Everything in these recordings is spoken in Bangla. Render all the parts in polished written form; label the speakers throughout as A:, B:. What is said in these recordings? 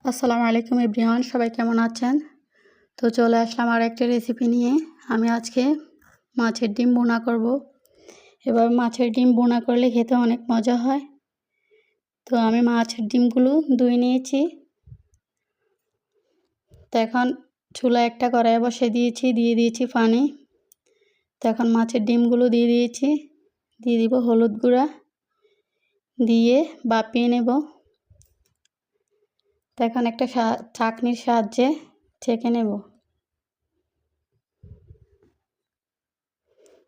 A: আসসালামু আলাইকুম এভরিওয়ান, সবাই কেমন আছেন? তো চলে আসলাম আর একটা রেসিপি নিয়ে। আমি আজকে মাছের ডিম ভুনা করব। এবার মাছের ডিম ভুনা করলে খেতে অনেক মজা হয়। তো আমি মাছের ডিমগুলো ধুয়ে নিয়েছি। তো এখন চুলায় একটা কড়াই বসিয়ে দিয়ে দিয়েছি পানি। তো এখন মাছের ডিমগুলো দিয়ে দিয়েছি। দিয়ে দিব হলুদ গুঁড়া, দিয়ে ভাপিয়ে নেব। তো এখন একটা ছাঁকনির সাহায্যে ছেঁকে নেব।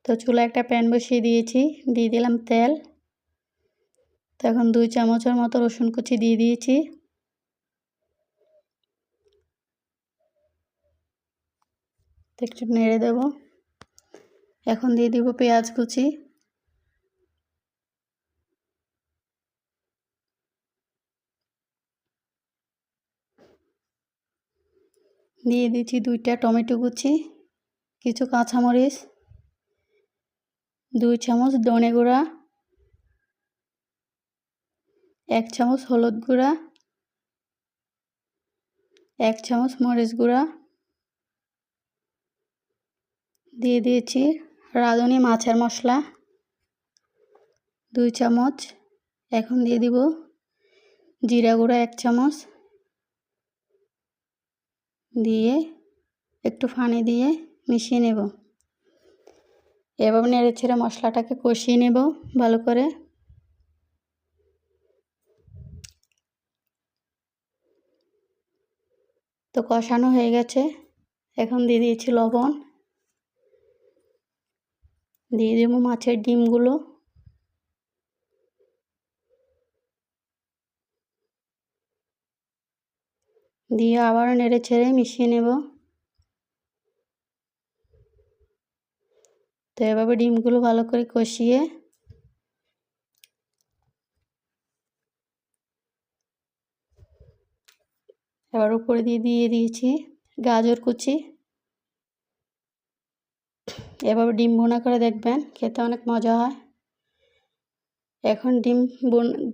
A: তো চুলায় একটা প্যান বসিয়ে দিয়েছি, দিয়ে দিলাম তেল। তো এখন 2 চামচের মতো রসুন কুচি দিয়ে দিয়েছি। তো একটু নেড়ে দেব। এখন দিয়ে দিব পেঁয়াজ কুচি, দিয়ে দিচ্ছি 2টা টমেটো কুচি, কিছু কাঁচামরিচ, 2 চামচ ধনে গুঁড়া, 1 চামচ হলুদ গুঁড়া, 1 চামচ মরিচ গুঁড়া, দিয়ে দিয়েছি রাঁধুনি মাছের মশলা 2 চামচ। এখন দিয়ে দিব জিরা গুঁড়া 1 চামচ, দিয়ে একটু পানি দিয়ে মিশিয়ে নেব। এভাবে নেড়ে ছেড়ে মশলাটাকে কষিয়ে নেব ভালো করে। তো কষানো হয়ে গেছে। এখন দিয়ে দিয়েছি লবণ, দিয়ে দেব মাছের ডিমগুলো, দিয়ে আবার নেড়ে ছেড়ে মিশিয়ে নেব। তো এভাবে ডিমগুলো ভালো করে কষিয়ে এবার উপরে দিয়ে দিয়েছি গাজর কুচি। এভাবে ডিম ভুনা করে দেখবেন, খেতে অনেক মজা হয়। এখন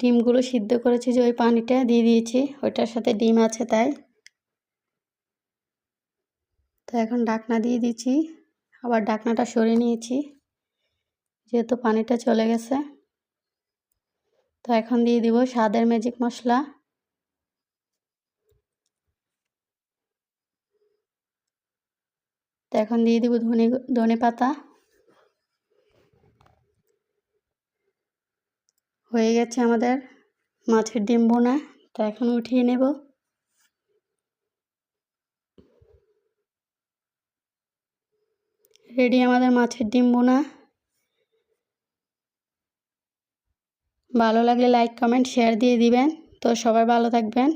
A: ডিমগুলো সিদ্ধ করেছি যে ওই পানিটা দিয়ে দিয়েছি, ওইটার সাথে ডিম আছে তাই। তো এখন ঢাকনা দিয়ে দিচ্ছি, আবার ঢাকনাটা সরিয়ে নিয়েছি যেহেতু পানিটা চলে গেছে। তো এখন দিয়ে দিব স্বাদের ম্যাজিক মশলা, তো এখন দিয়ে দিব ধনে পাতা। হয়ে গেছে আমাদের মাছের ডিম ভুনা। তো এখন উঠিয়ে নেব। রেডি আমাদের মাছের ডিম ভুনা। ভালো লাগলে লাইক কমেন্ট শেয়ার দিয়ে দিবেন। তো সবাই ভালো থাকবেন।